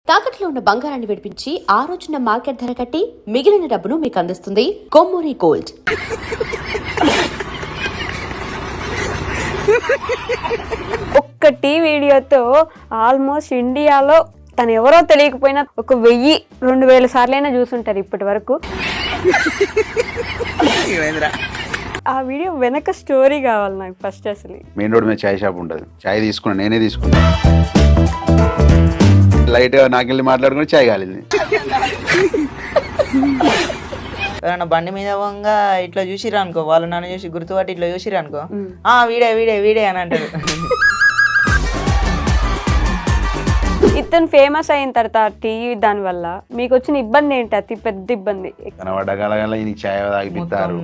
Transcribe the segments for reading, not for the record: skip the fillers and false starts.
తాకట్లో ఉన్న బంగారాన్ని విడిపించి ఆ రోజున మార్కెట్ ధర కట్టి మిగిలిన డబ్బును మీకు అందిస్తుంది కొమ్మూరి గోల్డ్. ఒక్కటి వీడియోతో ఆల్మోస్ట్ ఇండియాలో తను ఎవరో తెలియకపోయినా 1000-2000 సార్లైనా చూసుంటారు ఇప్పటి వరకు. ఆ వీడియో వెనక స్టోరీ కావాలి నాకు ఫస్ట్. అసలు మెయిన్ రోడ్ మీద చాయ్ షాప్ ఉంటుంది. చాయ్ తీసుకున్నా, నేనే తీసుకున్నా. లైట్ గా నాకెళ్ళి మాట్లాడుకుని చాయ్ కాలింది. ఎవరైనా బండి మీద పోగా ఇట్లా చూసిరా అనుకో, వాళ్ళు నన్ను చూసి గుర్తుపట్టి ఇట్లా చూసిరా అనుకో, వీడే వీడే వీడే అని అంటారు. ఇతను ఫేమస్ అయిన తర్వాత టీవీ దాని వల్ల మీకు వచ్చిన ఇబ్బంది ఏంటి? అతి పెద్ద ఇబ్బంది. కనబడగల చాయ్ తాగిపిస్తారు,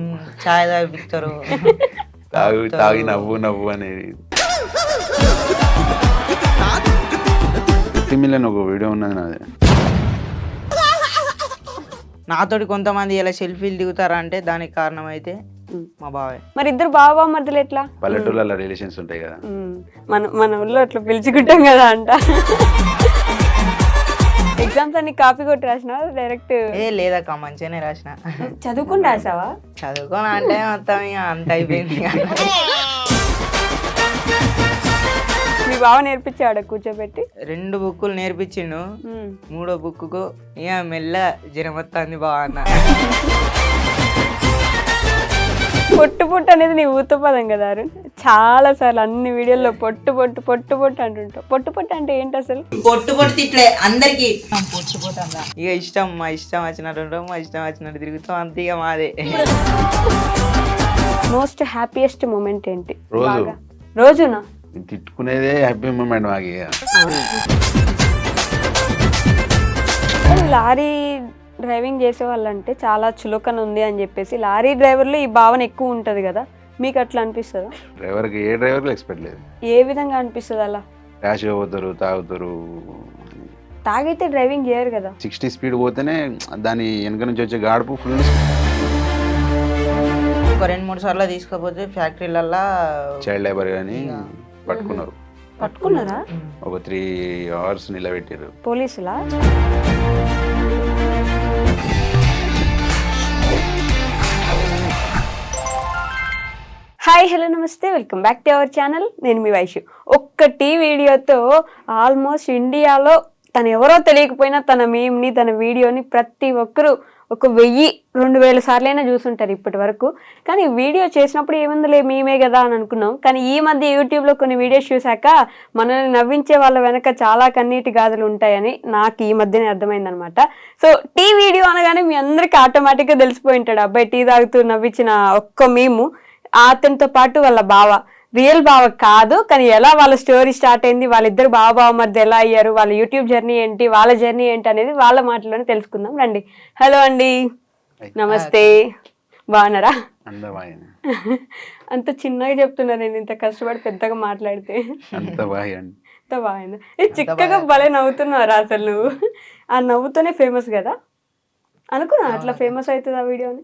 చాయ్ తాగిపిస్తారు, తాగి నవ్వు నవ్వు అనేది. మిలియన్ ఒక వీడియో ఉన్నది నాది. నాతోటి కొంతమంది ఇలా సెల్ఫీలు దిగుతారా అంటే దానికి కారణం అయితే మా బావే. మరి ఇద్దరు బావ మధ్యలో ఎట్లా? పల్లెటూళ్ళ రిలేషన్స్ ఉంటాయి కదా, మన ఊళ్ళో అట్లా పిలుచుకుంటాం కదా అంట. ఎగ్జామ్స్ అన్ని కాపీ కొట్టి రాసినావా డైరెక్ట్? లేదక్క, మంచిగానే రాసిన. చదువుకుని రాసావా? చదువుకోని అంటే మొత్తం ఇక అంత అయిపోయింది. మీ బావ నేర్పించాడు కూర్చోబెట్టి? 2 బుక్కులు నేర్పించిండు. 3వ బుక్కు ఇక మెల్ల జరమత్తాంది బావ అన్న. పొట్టు పొట్టు అనేది నీ ఊత పదం కదా అరుణ్. చాలా సార్లు అన్ని వీడియోల్లో పొట్టు పొట్టు పొట్టు పొట్టు అంటుంటావు. పొట్టు పొట్టు అంటే ఏంటి అసలు? పొట్టు పొట్టు తిట్లే అందరికి పొట్టు పొట్టు అందా. ఇక ఇష్టం, మా ఇష్టం వచ్చినట్టు ఉంటాం, మా ఇష్టం వచ్చినట్టు తిరుగుతాం, అంతే ఇక మాదే. మోస్ట్ హ్యాపీయెస్ట్ మూమెంట్ ఏంటి? రోజు. రోజునా? తిట్టుకునేదే హ్యాపీ మూమెంట్ మాకు. లారీ డ్రైవింగ్ చేసే వాళ్ళంటే చాలా చులకన ఉంది అని చెప్పేసి లారీ డ్రైవర్లో ఈ భావన ఎక్కువ ఉంటుంది కదా, మీకు అట్లా అనిపిస్తుందా? డ్రైవర్కి ఏ డ్రైవర్కి ఎక్స్పెక్ట్ లేదు. ఏ విధంగా అనిపిస్తుంది అలా? ర్యాష్ పోతారు, తాగుతారు. తాగైతే డ్రైవింగ్ చేయరు కదా. 60 స్పీడ్ పోతేనే దాని వెనక నుంచి వచ్చే గాడుపు ఫుల్. ఒక 2-3 సార్లు తీసుకోపోతే ఫ్యాక్టరీలల్లా చైల్డ్ లేబర్ కానీ పట్టుకున్నారు. పట్టుకున్నారా? ఒక 3 hours నిలబెట్టారు పోలీసులా? హాయ్, హలో, నమస్తే, welcome back to our channel. నేను మీ వైషు. ఒక్కటి వీడియోతో ఆల్మోస్ట్ ఇండియాలో తను ఎవరో తెలియకపోయినా తన మీమ్ని, తన వీడియోని ప్రతి ఒక్కరూ 1000-2000 సార్లైనా చూసుంటారు ఇప్పటి వరకు. కానీ వీడియో చేసినప్పుడు ఏముందిలే మీమే కదా అని అనుకున్నాం. కానీ ఈ మధ్య యూట్యూబ్లో కొన్ని వీడియోస్ చూశాక మనల్ని నవ్వించే వాళ్ళ వెనక చాలా కన్నీటి గాథలు ఉంటాయని నాకు ఈ మధ్యనే అర్థమైందనమాట. సో టీ వీడియో అనగానే మీ అందరికీ ఆటోమేటిక్గా తెలిసిపోయి ఉంటాడు, అబ్బాయి టీ తాగుతూ నవ్వించిన ఒక్క మీము. అతనితో పాటు వాళ్ళ బావ, రియల్ బావ కాదు కానీ ఎలా వాళ్ళ స్టోరీ స్టార్ట్ అయింది, వాళ్ళిద్దరు బావ మధ్య ఎలా అయ్యారు, వాళ్ళ యూట్యూబ్ జర్నీ ఏంటి, వాళ్ళ జర్నీ ఏంటి అనేది వాళ్ళ మాటలోనే తెలుసుకుందాం రండి. హలో అండి, నమస్తే, బాగున్నారా? అంత చిన్నగా చెప్తున్నారు, నేను ఇంత కష్టపడి పెద్దగా మాట్లాడితే. అంత బాగుంది. చిక్కగా భలే నవ్వుతున్నారా అసలు నువ్వు. ఆ నవ్వుతోనే ఫేమస్ కదా. అనుకున్నా అట్లా ఫేమస్ అవుతుంది ఆ వీడియోని?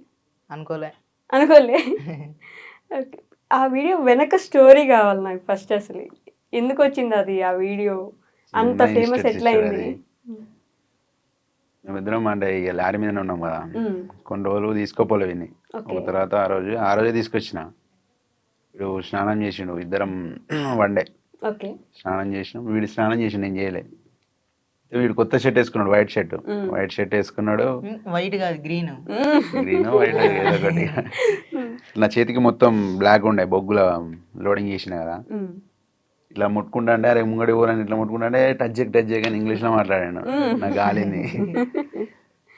అనుకోలే. ఆ వీడియో వెనక స్టోరీ కావాలి నాకు ఫస్ట్. అసలు ఎందుకు వచ్చింది అది, ఆ వీడియో అంత ఫేమస్ ఎట్లా అయింది? మేమిద్దరం అంటే ఇక లారీ మీదనే ఉన్నాం కదా, కొన్ని రోజులు తీసుకోపోలే విని. ఒక తర్వాత ఆ రోజే తీసుకొచ్చిన. వీడు స్నానం చేసిండు, ఇద్దరం వన్డే స్నానం చేసినాం. వీడు స్నానం చేసిండు, నేను చేయలే. వీడు కొత్త షర్ట్ వేసుకున్నాడు, వైట్ షర్ట్ వేసుకున్నాడు. వైట్ కాదు, గ్రీన్ వైట్ ఏదో ఒకటి. నా చేతికి మొత్తం బ్లాక్ ఉండే, బొగ్గుల లోడింగ్ చేసిన కదా. ఇట్లా ముట్టుకుంటా అంటే అరే ముంగడి ఊరని ఇట్లా ముట్టుకుంటా అంటే టచ్ కానీ ఇంగ్లీష్లో మాట్లాడాను. నాకు గాలింది.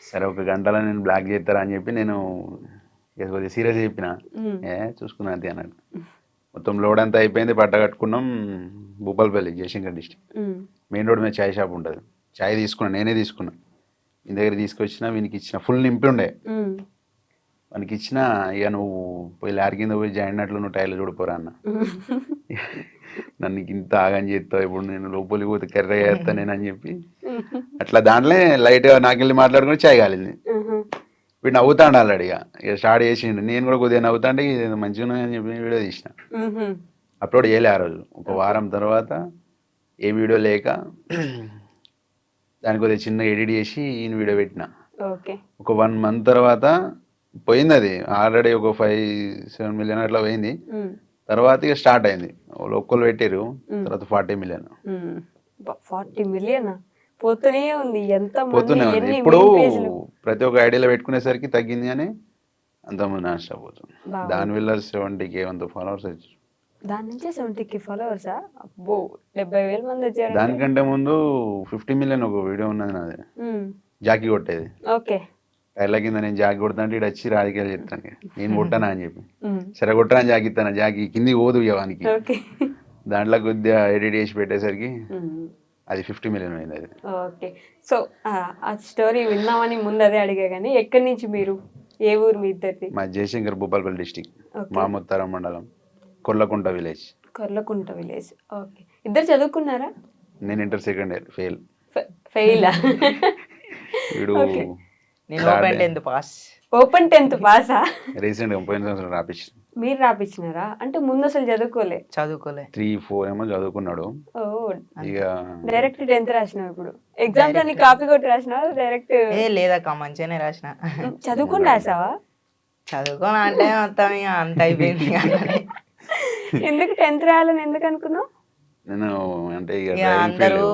సరే 1 గంటలో నేను బ్లాక్ చేస్తారా అని చెప్పి నేను కొద్దిగా సీరియస్ చెప్పిన. చూసుకున్నా అంతే అన్నాడు. మొత్తం లోడ్ అంతా అయిపోయింది, పట్ట కట్టుకున్నాం. Bhupalpally, Jayashankar district. Main road మీద చాయ్ షాప్ ఉంటుంది. చాయ్ తీసుకున్నా, నేనే తీసుకున్నా. మీ దగ్గర తీసుకొచ్చిన, వీనికి ఇచ్చిన. ఫుల్ నింపి ఉండే వానికి ఇచ్చిన. ఇక నువ్వు పోయి లారీ కింద పోయి జాయినట్లు నువ్వు టైర్లు చూడిపోరా అన్న. నన్ను ఇంత ఆగని చేస్తావు, ఇప్పుడు నేను లోపలికి పోతే కర్ర చేస్తా నేను అని చెప్పి అట్లా దాంట్లో లైట్గా నాకెళ్ళి మాట్లాడుకుని చాయ్ కాలింది. వీడు నవ్వుతాడు ఆల్రెడీ. ఇక స్టార్ట్ చేసిండు. నేను కూడా కొద్దిగా నవ్వుతాంటే ఇది మంచిగా ఉన్నాయని చెప్పి వీడియో తీసిన. అప్లోడ్ చేయలే ఆ రోజు. 1 వారం తర్వాత ఏ వీడియో లేక దానికి కొద్దిగా చిన్న ఎడిట్ చేసి ఈయన వీడియో పెట్టిన. ఓకే. ఒక 1 మంత్ తర్వాత పోయింది, అది ఆల్రెడీ ఒక 5-7 మిలియన్ అట్లా పోయింది. తర్వాత ఇక స్టార్ట్ అయింది, ఒక్కళ్ళు పెట్టారు, తర్వాత 40 మిలియన్ 40 మిలియన్ పోతూనే ఉంది. ఎంత పోతూనే ఉంది. ఇప్పుడు ప్రతి ఒక్క ఐడియాలో పెట్టుకునేసరికి తగ్గింది, కానీ అంతమంది నష్టపోతుంది. దానివల్ల 70K అంత ఫాలోవర్స్ వచ్చారు. దాని నుంచి 70K ఫాలోవర్సా? అబ్బో, 70,000 మంది వచ్చారు. దానికంటే ముందు 50 మిలియన్ ఒక వీడియో ఉన్నది నాది, జాకీ కొట్టేది. ఓకే. కైర్ల కింద నేను జాకీ కొడతాను, ఇటు వచ్చి రాజకీయాలు చెప్తాను, నేను కొట్టానా అని చెప్పి, సరే కొట్టరా జాకీ ఇస్తాను, జాకీ కింది పోదు ఇవ్వడానికి. దాంట్లో కొద్దిగా ఎడిట్ చేసి పెట్టేసరికి అది 50 మిలియన్ అయింది అది. ఓకే. సో ఆ స్టోరీ విన్నామని ముందు అదే అడిగా, కానీ ఎక్కడి నుంచి మీరు, ఏ ఊరు మీ ఇద్దరిది? మా జయశంకర్ భూపాలపల్లి డిస్టిక్, మాముత్తారం మండలం, Korlakunta village. Korlakunta village. Okay. ఇద్దరు చదువుకున్నారా? నేను ఇంటర్ సెకండ్ ఇయర్ ఫెయిల్. ఫెయిలా? వీడు నేను open 10th pass. Open 10th పాసా? రీసెంట్ గా 30 సంవత్సరాలు రాపించిన. మీరు రాపించినారా? అంటే ముందు అసలు చదువుకోలే? 3-4 ఏమో చదువుకున్నాడు. ఓ, ఇక డైరెక్ట్ 10th రాసినావు. ఇప్పుడు ఎగ్జామ్స్ అన్ని కాపీ కొట్టి రాసినావు డైరెక్ట్? లేదక్క, మంచిగానే రాసిన. చదువుకుని రాసావా? చదువుకోని అంటే మొత్తం ఇక అంత అయిపోయింది. ఎందుకు 10th రాయాలని ఎందుకు అనుకున్నావు? నేను అంటే ఇక అందరూ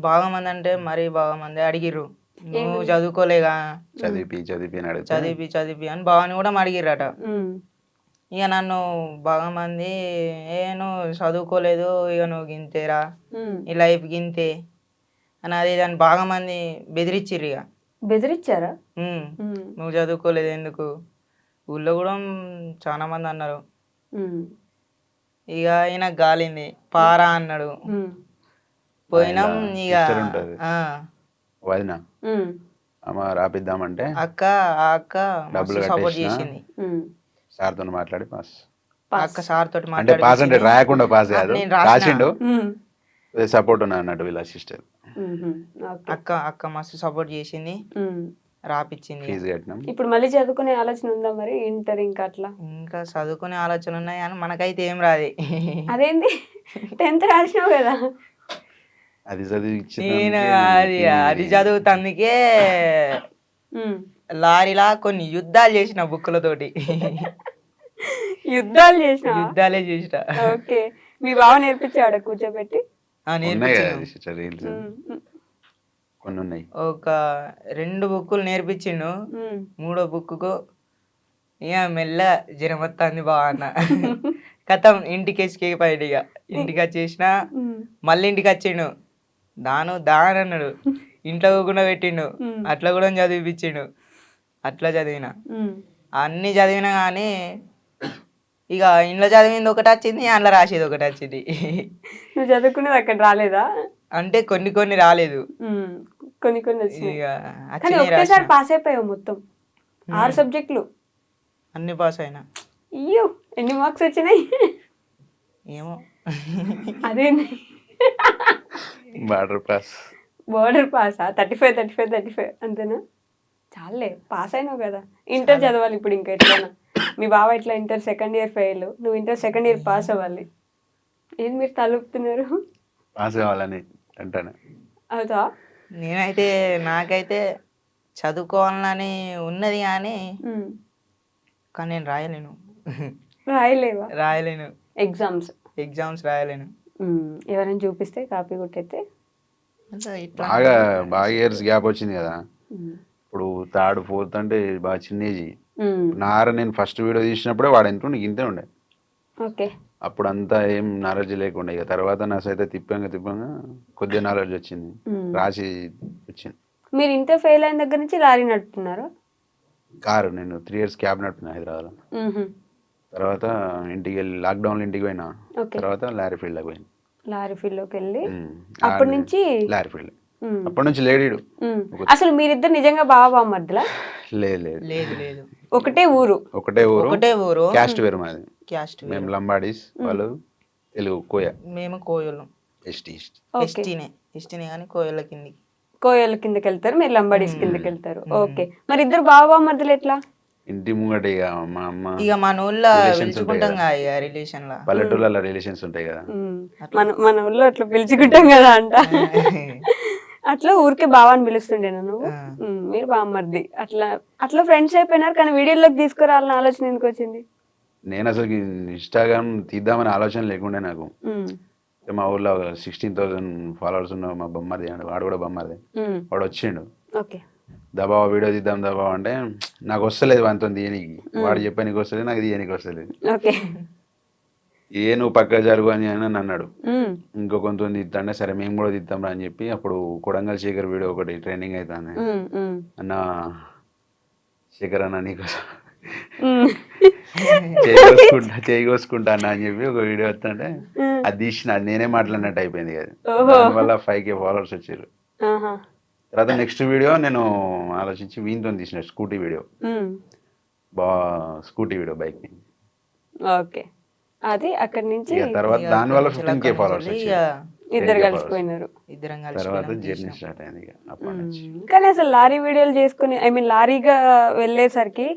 బాగా మంది అంటే మరీ బాగా మంది అడిగిర్రు, నువ్వు చదువుకోలేగా, చదివి అని బావని కూడా అడిగిర్రట. ఇక నన్ను బాగా మంది నువ్వు చదువుకోలేదు, ఇక నువ్వు గింతేరా, ఈ లైఫ్ గింతే అని అది దాన్ని బాగా మంది బెదిరించిర్రు. ఇక బెదిరించారా? నువ్వు చదువుకోలేదు ఎందుకు, ఊళ్ళో కూడా చాలా మంది అన్నారు. ఇక ఈయన గాలింది, పారా అన్నాడు. పోయినాం. ఇక వదిన అమ్మ రాపిద్దామంటే అక్క డబ్బులు సపోర్ట్ చేసింది. సార్ తో మాట్లాడి పాస్. అక్క సార్ తోటి అంటే పాస్ అంటే రాయకుండా పాస్ కాదు, రాసిండు, సపోర్ట్ ఉన్నా అన్నట్టు వీళ్ళ సిస్టర్. అక్క మస్తు సపోర్ట్ చేసింది, రాపిచ్చింది. ఫీజు కట్టినాం. ఇప్పుడు మళ్ళీ చదువుకునే ఆలోచన ఉందా మరి? ఇంటర్ ఇంకా అట్లా ఇంకా చదువుకునే ఆలోచన ఉన్నాయి కానీ మనకైతే ఏం రాదు. అదేంటి? 10th రాసినావు కదా. అది చదివి నేను అది చదువుతందుకే లారీలా కొన్ని యుద్ధాలు చేసిన బుక్కులతోటి. యుద్ధాలే చేసిన. ఓకే. మీ బావ నేర్పించాడు కూర్చోబెట్టి? కొన్ని ఉన్నాయి. ఒక 2 బుక్కులు నేర్పించిండు. 3వ బుక్కు ఇక మెల్ల జ్వరమొత్తాంది బాగా అన్న. కథం ఇంటికి ఎస్కేపోయాడు. ఇక ఇంటికి వచ్చేసిన, మళ్ళీ ఇంటికి వచ్చిండు, దాని అన్నాడు, ఇంట్లో కూడా పెట్టిండు, అట్లా కూడా చదివిపించిండు. అట్లా చదివిన, అన్ని చదివినా కానీ ఇక ఇంట్లో చదివింది ఒకటి వచ్చింది, అందులో రాసేది ఒకటి వచ్చింది. నువ్వు చదువుకునేది అక్కడ రాలేదా? అంటే కొన్ని రాలేదు, కొన్ని ఒకేసారి పాస్ అయిపోయావు మొత్తం 6 సబ్జెక్టులు అన్ని పాస్ అయినా. అయ్యో, ఎన్ని మార్క్స్ వచ్చినాయి? ఏమో అదేంటి బార్డర్ పాసా? 35 అంతేనా? చాలే, పాస్ అయినావు కదా. ఇంటర్ చదవాలి ఇప్పుడు ఇంకా ఎట్లైనా. మీ బావ ఇట్లా ఇంటర్ సెకండ్ ఇయర్ ఫెయిల్, నువ్వు ఇంటర్ సెకండ్ ఇయర్ పాస్ అవ్వాలి. ఏది మీరు తలుపుతున్నారు? పాస్ కావాలని అంటాను. అవుతా? నేనైతే నాకైతే చదువుకోవాలని ఉన్నది కానీ నేను రాయలేను. రాయలేను. ఎగ్జామ్స్ రాయలేను. ఎవరైనా చూపిస్తే కాపీ కొట్టయితే బాగా ఇయర్స్ గ్యాప్ వచ్చింది కదా. ఇప్పుడు 3rd 4th అంటే బాగా చిన్న ఏజ్. నేను ఫస్ట్ వీడియో తీసినప్పుడే వాడు ఎంత ఉండే, ఇంతే ఉండే. ఓకే. అప్పుడు అంతా ఏం నాలెడ్జ్ లేకుండా, ఇక తర్వాత నా సైతే తిప్పంగా కొద్దిగా నాలెడ్జ్ వచ్చింది, రాసి వచ్చింది. మీరు ఇంటర్ ఫెయిల్ అయిన దగ్గర నుంచి లారీ నడుపుతున్నారు? కారు నేను 3 years క్యాబ్ నడుపుతున్నా హైదరాబాద్లో. తర్వాత ఇంటికి వెళ్ళి లాక్డౌన్లో ఇంటికి పోయినా, తర్వాత లారీ ఫీల్డ్లోకి పోయినా. లారీ ఫీల్డ్లోకి వెళ్ళి అప్పటి నుంచి లారీ ఫీల్డ్, అప్పటి నుంచి లేడీడు. అసలు మీరిద్దరు నిజంగా బావ మధ్యలో? లేదు. ఒకటే ఊరు. క్యాస్ట్ వేరు మాది. మేము లంబాడీస్, వాళ్ళు తెలుగు కోయ. మేము కోయలం. ఎస్టీనే కానీ కోయల కిందకి వెళ్తారు, మీరు లంబాడీస్ కిందకి వెళ్తారు. ఓకే. మరి ఇద్దరు బావ మధ్యలో ఎట్లా? ఇంటి ముంగట ఇక మా అమ్మ, ఇక మన ఊళ్ళో పిలుచుకుంటాం కదా రిలేషన్ లా, పల్లెటూళ్ళ రిలేషన్స్ ఉంటాయి కదా, మన ఊళ్ళో అట్లా పిలుచుకుంటాం కదా అంట. అట్లా ఊరికే బావ అని పిలుస్తుండేనా నువ్వు? ఆ. మీరు బామ్మర్ది అట్లా అట్లా ఫ్రెండ్స్ అయిపోయినారు, కానీ వీడియోలోకి తీసుకురావాలని ఆలోచన ఎందుకు వచ్చింది? నేను అసలు ఇన్స్టాగ్రామ్ తీద్దామని ఆలోచన లేకుండే నాకు. ఉమ్, మా ఊర్లో 16,000 ఫాలోవర్స్ ఉన్న మా బొమ్మది అండి, వాడు కూడా బొమ్మది. ఉమ్, వాడు వచ్చిండు, ఓకే. దబావ వీడియో తీద్దాం దబావ అంటే నాకు వస్తలేదు వానితో తీయనికి. వాడు చెప్పానికి వస్తలేదు, నాకు తీయనికి వస్తలేదు. ఓకే. నువ్వు పక్క జరుగు అని అని అన్నాడు. ఉమ్, ఇంకో కొంత తీద్దాంటే సరే మేము కూడా తీద్దాం రా అని చెప్పి అప్పుడు కొడంగల్ శేఖర్ వీడియో ఒకటి ట్రెండింగ్ అవుతుంది. ఉమ్, ఉమ్, అన్న శేఖర్ అన్న నీకోసం ఉమ్, చేయి కోసుకుంటా అన్న అని చెప్పి ఒక వీడియో వస్తుంటే అది తీసిన, అది నేనే మాట్లాడినట్టు అయిపోయింది కదా. ఓహో. దానివల్ల 5K ఫాలోవర్స్ వచ్చారు. ఆహా. తర్వాత నెక్స్ట్ వీడియో నేను ఆలోచించి వీనితో తీసిన స్కూటీ వీడియో, ఉమ్, స్కూటీ వీడియో బైక్. ఓకే. అది అక్కడి నుంచి ఇక తర్వాత దానివల్ల 15K ఫాలోవర్స్ ఇక వచ్చారు. ఇద్దరు కలిసిపోయినారు. ఇద్దరం తర్వాత కలిసి జర్నీ స్టార్ట్ అయింది ఇక అప్పటి నుంచి. కానీ అసలు లారీ వీడియోలు చేసుకుని, ఐ మీన్ లారీగా వెళ్ళేసరికి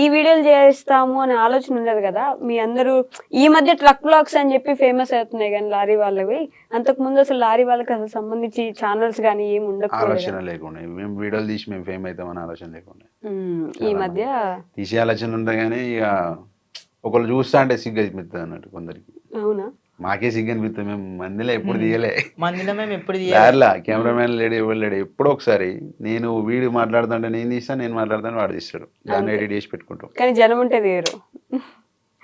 ఈ వీడియోలు చేస్తాము అనే ఆలోచన ఉండదు కదా. మీ అందరూ ఈ మధ్య ట్రక్ బ్లాగ్స్ అని చెప్పి ఫేమస్ అవుతున్నాయి కానీ లారీ వాళ్ళవి, అంతకు ముందు అసలు లారీ వాళ్ళకి అసలు సంబంధించి ఛానల్స్ కానీ ఏమి ఉండకపోలేదు. ఆలోచన లేకుండా మేము వీడియోలు తీసి మేము ఫేమ్ అవుతామని ఆలోచన లేకుండా. ఈ మధ్య తీసే ఆలోచన ఉంటే కానీ ఇక ఒకళ్ళు చూస్తా అంటే సిగ్గు అనిపిస్తుంది అన్నట్టు కొందరికి. అవునా? మాకే సిగ్గు అనిపిస్తుంది, మేము మందిలో ఎప్పుడు తీయలే. మందిలో మేము ఎప్పుడు దారిలా కెమెరామ్యాన్ లేడు, ఎవరు లేడు. ఎప్పుడో ఒకసారి నేను వీడియో మాట్లాడుతుంటే నేను తీస్తాను, నేను మాట్లాడుతాను వాడు తీస్తాడు, దాన్ని ఎడిట్ చేసి పెట్టుకుంటాం. కానీ జనం ఉంటే తీయరు.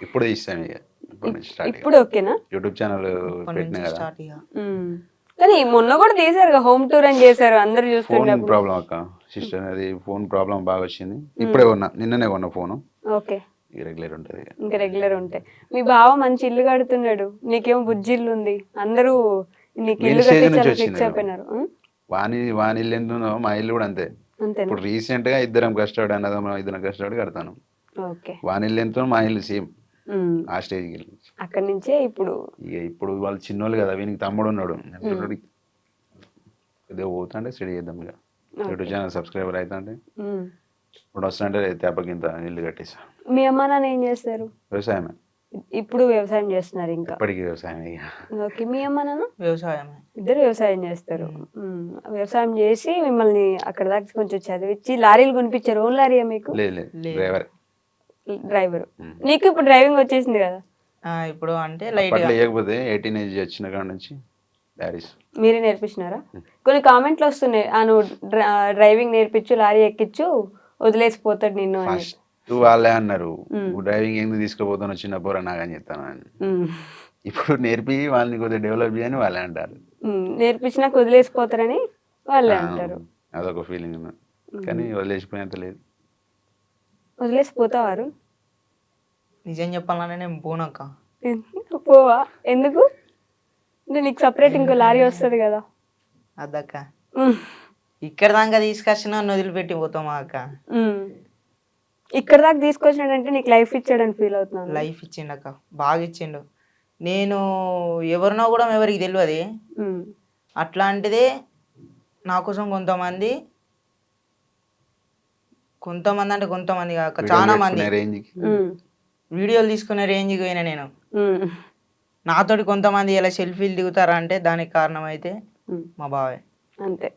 ఇప్పుడు తీస్తాం ఇక ఇప్పటి నుంచి స్టార్ట్. ఇప్పుడు ఓకేనా? యూట్యూబ్ ఛానల్ పెట్టినా కదా. స్టార్ట్ ఇక కానీ మొన్న కూడా తీసారు, హోమ్ టూర్ అని చేశారు, అందరు ఫోన్ చూస్తుండే. ప్రాబ్లం అక్క, సిస్టర్ అది ఫోన్ ప్రాబ్లం బాగా వచ్చింది. ఇప్పుడే కొన్నా, నిన్ననే కొన్న ఫోను. ఓకే. రెగ్యులర్ ఉంటుంది. ఇంకా రెగ్యులర్ ఉంటాయి. మీ బావ మంచి ఇల్లు కడుతున్నాడు, నీకేమో బుజ్జి ఇల్లు ఉంది, అందరూ నీకు ఇల్లు కట్టించాలని ఫిక్స్ అయిపోయినారు. వాని ఇల్లు ఎంత ఉందో మా ఇల్లు కూడా అంతే. అంతే. ఇప్పుడు రీసెంట్ గా ఇద్దరం కష్టపడి అన్నదమ్ములం ఇద్దరం కష్టపడి కడతాను. ఓకే. వాని ఇల్లు ఎంతో మా ఇల్లు సేమ్ ఆ స్టేజ్కి వెళ్ళి. అక్కడి నుంచే ఇప్పుడు ఇక ఇప్పుడు వాళ్ళు చిన్నోళ్ళు కదా, వీనికి తమ్ముడు ఉన్నాడు. కొద్దిగా పోతుంటే స్టడీ చేద్దాం ఇక. యూట్యూబ్ ఛానల్ సబ్స్క్రైబర్ అవుతా అంటే ఇప్పుడు వస్తుంటే తేపకింత ఇల్లు కట్టేసా. మీ అమ్మ నాన్న ఏం చేస్తారు? వ్యవసాయమే, ఇప్పుడు వ్యవసాయం చేస్తున్నారు ఇంకా? ఇప్పటికీ వ్యవసాయం ఇక. ఓకే. మీ అమ్మ నాన్న? వ్యవసాయమే. ఇద్దరు వ్యవసాయం చేస్తారు. వ్యవసాయం చేసి మిమ్మల్ని అక్కడ దాకా కొంచెం చదివించి లారీలు కొనిపించారు. ఓన్ లారీయా మీకు? లేదు డ్రైవర్. డ్రైవర్. నీకు ఇప్పుడు డ్రైవింగ్ వచ్చేసింది కదా? ఇప్పుడు అంటే లైట్ అట్లా లేకపోతే 18 ఏజ్ వచ్చిన కాడ నుంచి లారీస్ మీరే నేర్పించినారా? కొన్ని కామెంట్లు వస్తున్నాయి, నువ్వు డ్రైవింగ్ నేర్పించు, లారీ ఎక్కించు, వదిలేసిపోతాడు నిన్ను అని. ఫస్ట్ వాళ్ళే అన్నారు, డ్రైవింగ్ ఎందుకు తీసుకుపోతాను చిన్న పోరా నాగని చెప్తాను అని. ఇప్పుడు నేర్పి వాళ్ళని కొద్దిగా డెవలప్ చేయని వాళ్ళే అంటారు. నేర్పించినాక వదిలేసిపోతారని వాళ్ళే అంటారు. అదొక ఫీలింగ్ ఉంది, కానీ వదిలేసిపోయేంత లేదు. వదిలేసిపోతావారు? నిజం చెప్పాలనే నేను పోనక్క. పోవా? ఎందుకు? అంటే నీకు సపరేట్ ఇంకో లారీ వస్తుంది కదా. అద్దక్క ఇక్కడ దాకా తీసుకొచ్చిన వదిలిపెట్టి పోతామా అక్క? ఇక్కడ దాకా తీసుకొచ్చినాడంటే నీకు లైఫ్ ఇచ్చాడని ఫీల్ అవుతున్నాను. లైఫ్ ఇచ్చిండు అక్క, బాగా ఇచ్చిండు. నేను ఎవరినో కూడా ఎవరికి తెలియదు. అట్లాంటిదే నా కోసం కొంతమంది అంటే కొంతమంది కాక చాలా మంది వీడియోలు తీసుకునే రేంజ్కి పోయినా నేను. నాతోటి కొంతమంది ఇలా సెల్ఫీలు దిగుతారా అంటే దానికి కారణం అయితే మా బావే. అంతే.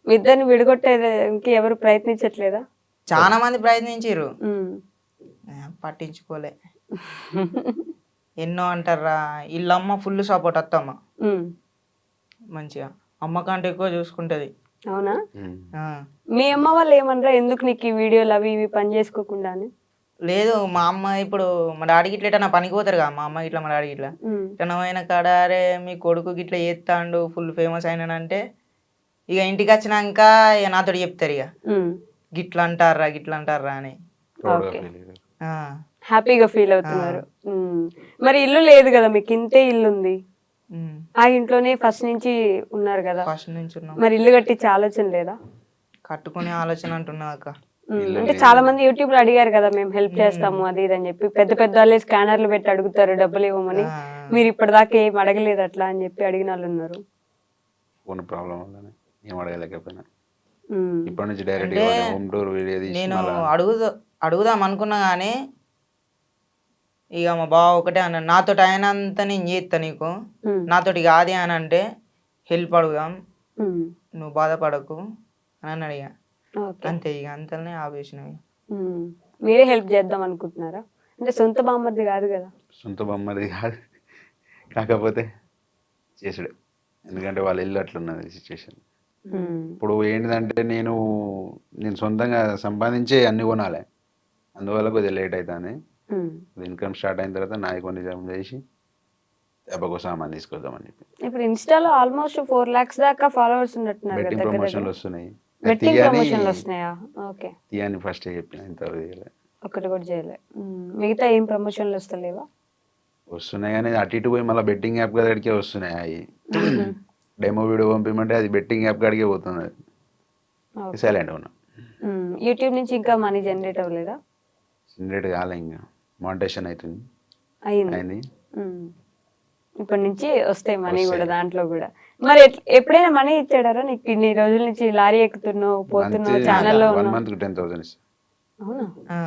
మీ ఇద్దరిని విడగొట్టేదానికి ఎవరు ప్రయత్నించట్లేదా? చాలా మంది ప్రయత్నించారు, పట్టించుకోలే. ఎన్నో అంటారా, వీళ్ళమ్మ ఫుల్ సపోర్ట్, అత్తమ్మ మంచిగా అమ్మ కంటే ఎక్కువ చూసుకుంటది. అవునా? మీ అమ్మ వాళ్ళు ఏమన్నారా, ఎందుకు నీకు ఈ వీడియోలు అవి ఇవి పని చేసుకోకుండా అని? లేదు, మా అమ్మ ఇప్పుడు మా డాడీ గిట్ల ఎట్లా పనికి పోతారు కదా, మా అమ్మ గిట్లా మా డాడీ గిట్లా ఇట్లనమైన కాడ అరే మీ కొడుకు గిట్లా చేస్తాడు ఫుల్ ఫేమస్ అయినానంటే ఇక ఇంటికి వచ్చినాక ఇక నాతో చెప్తారు ఇక గిట్లా అంటారా అని. హ్యాపీగా ఫీల్ అవుతున్నారు. మరి ఇల్లు లేదు కదా మీకు, ఇంతే ఇల్లు ఉంది, ఆ ఇంట్లోనే ఫస్ట్ నుంచి ఉన్నారు కదా. ఫస్ట్ నుంచి ఉన్నాం. మరి ఇల్లు కట్టించే ఆలోచన లేదా? కట్టుకునే ఆలోచన అంటున్నా అక్క. అంటే చాలా మంది యూట్యూబ్ లో అడిగారు కదా, మేము హెల్ప్ చేస్తాము అది ఇది అని చెప్పి, పెద్ద పెద్ద వాళ్ళే స్కానర్లు పెట్టి అడుగుతారు డబ్బులు ఇవ్వమని. మీరు ఇప్పటిదాకా ఏం అడగలేదు అట్లా అని చెప్పి అడిగిన వాళ్ళు ఉన్నారు. ఫోన్ ప్రాబ్లం వల్లనే ఏం అడగలేకపోయినా. ఇప్పటి నుంచి డైరెక్ట్ హోమ్ టూర్ వీడియో తీసి నేను అడుగుదాం అనుకున్నా కానీ ఇక మా బావ ఒకటే అన్నాడు, నాతోటి అయినంత నేను చేస్తా, నీకు నాతోటి కాదే అని అంటే హెల్ప్ అడుగుదాం, నువ్వు బాధపడకు అని అన్నాడు ఇక. ఓకే. అంతే ఇక అంతనే ఆపేసినవి. మీరే హెల్ప్ చేద్దాం అనుకుంటున్నారా? అంటే సొంత బామ్మర్ది కాదు కదా. సొంత బొమ్మది కాదు, కాకపోతే చేసుడే. ఎందుకంటే వాళ్ళ ఇల్లు అట్లున్నది సిచ్యువేషన్. ఇప్పుడు ఏంటిదంటే నేను సొంతంగా సంపాదించి అన్ని కొనాలి, అందువల్ల కొద్దిగా లేట్ అవుతుంది. ఇన్కమ్ స్టార్ట్ అయిన తర్వాత నాయి కొన్ని జమ చేసి ఎప్పకో సామాన్ తీసుకొద్దామని చెప్పి. ఇప్పుడు ఇన్స్టాలో ఆల్మోస్ట్ 4 lakhs దాకా ఫాలోవర్స్ ఉన్నట్టున్నారు కదా. బెట్టింగ్ ప్రమోషన్లు వస్తున్నాయి. బెట్టింగ్ ప్రమోషన్లు వస్తున్నాయా? ఓకే. తీయని ఫస్ట్ చెప్పిన ఇంతవరకు చేయలే. ఒకటి కూడా చేయలే. మిగతా ఏం ప్రమోషన్లు వస్తలేవా? వస్తున్నాయి కానీ అటు ఇటు పోయి మళ్ళీ బెట్టింగ్ యాప్ కాడికే వస్తున్నాయి. అవి డెమో వీడియో పంపిమంటే అది బెట్టింగ్ యాప్ కాడికే పోతుంది. అది సైలెంట్ ఉన్నా. యూట్యూబ్ నుంచి ఇంకా మనీ జనరేట్ అవ్వలేదా? జనరేట్ కాలే, ఇంకా మానిటేషన్ అవుతుంది, అయింది. ఇప్పటి నుంచి వస్తాయి మనీ కూడా, దాంట్లో కూడా. మరి ఎప్పుడైనా మనీ ఇచ్చాడారా నీకు? ఇన్ని రోజుల నుంచి లారీ ఎక్కుతున్నావు, పోతున్నావు, ఛానల్లో వన్ ఉన్నావు. మంత్ 10,000 ఇస్తా. అవునా? ఆ,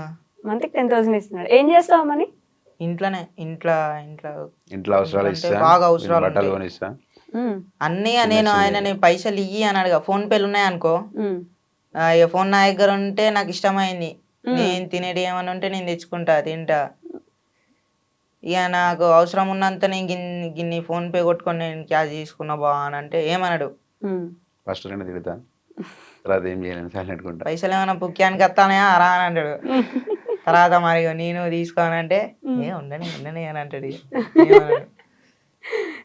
మంత్కి 10,000 ఇస్తున్నాడు. ఏం చేస్తావు మనీ? ఇంట్లోనే ఇంట్లో అవసరాలు అంటే ఇస్తా, బాగా అవసరాలు బట్టలు ఉంటాయి. కొని ఇస్తా. అన్నీ నేను ఆయన పైసలు ఇయ్యి అని అడగా. ఫోన్ పేలు ఉన్నాయి అనుకో, ఇక ఫోన్ నా దగ్గర ఉంటే నాకు ఇష్టమైంది, నేను తినేటి ఏమన్నా ఉంటే నేను తెచ్చుకుంటా, తింటా. ఇక నాకు అవసరం ఉన్నంత నేను గిన్ని ఫోన్ పే కొట్టుకొని నేను క్యాష్ తీసుకున్నా బా అని అంటే ఏమన్నాడు. ఫస్ట్ 2 తిడతా, తర్వాత ఏం చేయలేను, సైలెంట్ ఉంటా. పైసలు ఏమైనా పుక్యానికి వస్తానే రా అని అంటాడు. తర్వాత మరి నేను తీసుకోనంటే ఉండని అని అంటాడు. ఏమన్నాడు?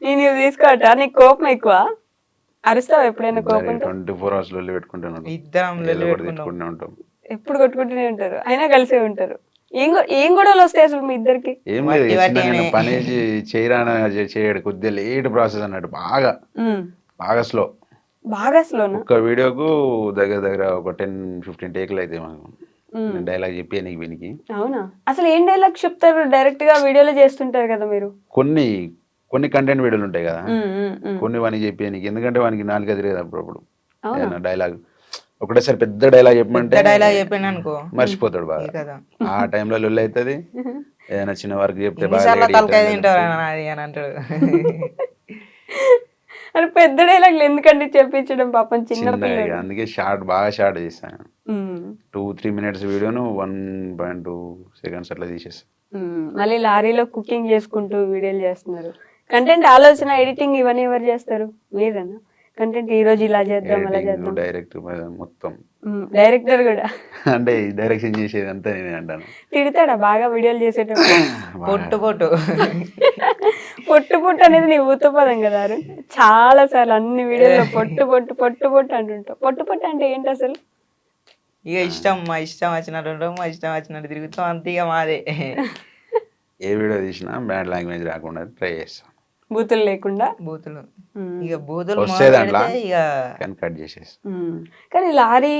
నేను తీసుకోవటా? నీకు కోపం ఎక్కువ? అరుస్తావు ఎప్పుడైనా కోపం? 24 hours లొల్లి పెట్టుకుంటాను. ఇద్దరం లొల్లి పెట్టుకుంటాం. తెచ్చుకుంటూనే ఉంటాం. ఎప్పుడు కొట్టుకుంటూనే ఉంటారు, అయినా కలిసే ఉంటారు. ఏం గొడవలు వస్తాయి అసలు మీ ఇద్దరికి? ఏం లేదు, చిన్నగా పని చేయరా చేయడు, కొద్దిగా లేట్ ప్రాసెస్ అన్నట్టు, బాగా స్లో. బాగా స్లోనా? ఒక్క వీడియోకు దగ్గర ఒక 10-15 టేకులు అయితే మాకు డైలాగ్ చెప్పి నీకు వీనికి. అవునా? అసలు ఏం డైలాగ్ చెప్తారు? డైరెక్ట్ గా వీడియోలో చేస్తుంటారు కదా మీరు. కొన్ని కంటెంట్ వీడియోలు ఉంటాయి కదా, కొన్ని వానికి చెప్పి నీకు, ఎందుకంటే వానికి 4 తిరిగేది అప్పుడప్పుడు డైలాగ్. ఒకటేసారి పెద్ద డైలాగ్ చెప్పమంటే డైలాగ్ చెప్పాను అనుకో మర్చిపోతాడు బాగా. కదా ఆ టైంలో లొల్లి అవుతుంది. ఏదైనా చిన్న వరకు చెప్తే ఎన్నిసార్లు తలకాయ తింటారు అది అని అంటాడు. అని పెద్ద డైలాగ్లు ఎందుకండి చెప్పించడం, పాపం చిన్న పిల్లలు. అందుకే బాగా షార్ట్ చేస్తాను. 2-3 minutes వీడియోను 1.2 seconds అట్లా తీసేస్తాను. మళ్ళీ లారీలో కుకింగ్ చేసుకుంటూ వీడియోలు చేస్తున్నారు. కంటెంట్ ఆలోచన, ఎడిటింగ్ ఇవన్నీ ఎవరు చేస్తారు? మీరేనా? కంటెంట్ ఈ రోజు ఇలా చేద్దాం, అలా చేద్దాం. డైరెక్ట్ మొత్తం, డైరెక్టర్ కూడా అంటే డైరెక్షన్ చేసేది అంతా నేనే అంటాను. తిడతాడా బాగా వీడియోలు చేసేటప్పుడు? పొట్టు అనేది నీ ఊతపదం కదా అరుణ్. చాలా సార్లు అన్ని వీడియోలో పొట్టు అంటుంటావు. పొట్టు అంటే ఏంటి అసలు? ఇక మా ఇష్టం వచ్చినట్టు ఉంటాం, మా ఇష్టం వచ్చినట్టు తిరుగుతాం, అంతే ఇక మాదే. ఏ వీడియో తీసినా బ్యాడ్ లాంగ్వేజ్ రాకుండా ట్రై చేస్తాం, బూతులు లేకుండా. ఇక బూతులు వస్తే దాంట్లో కట్ చేసేస్తాం. కానీ లారీ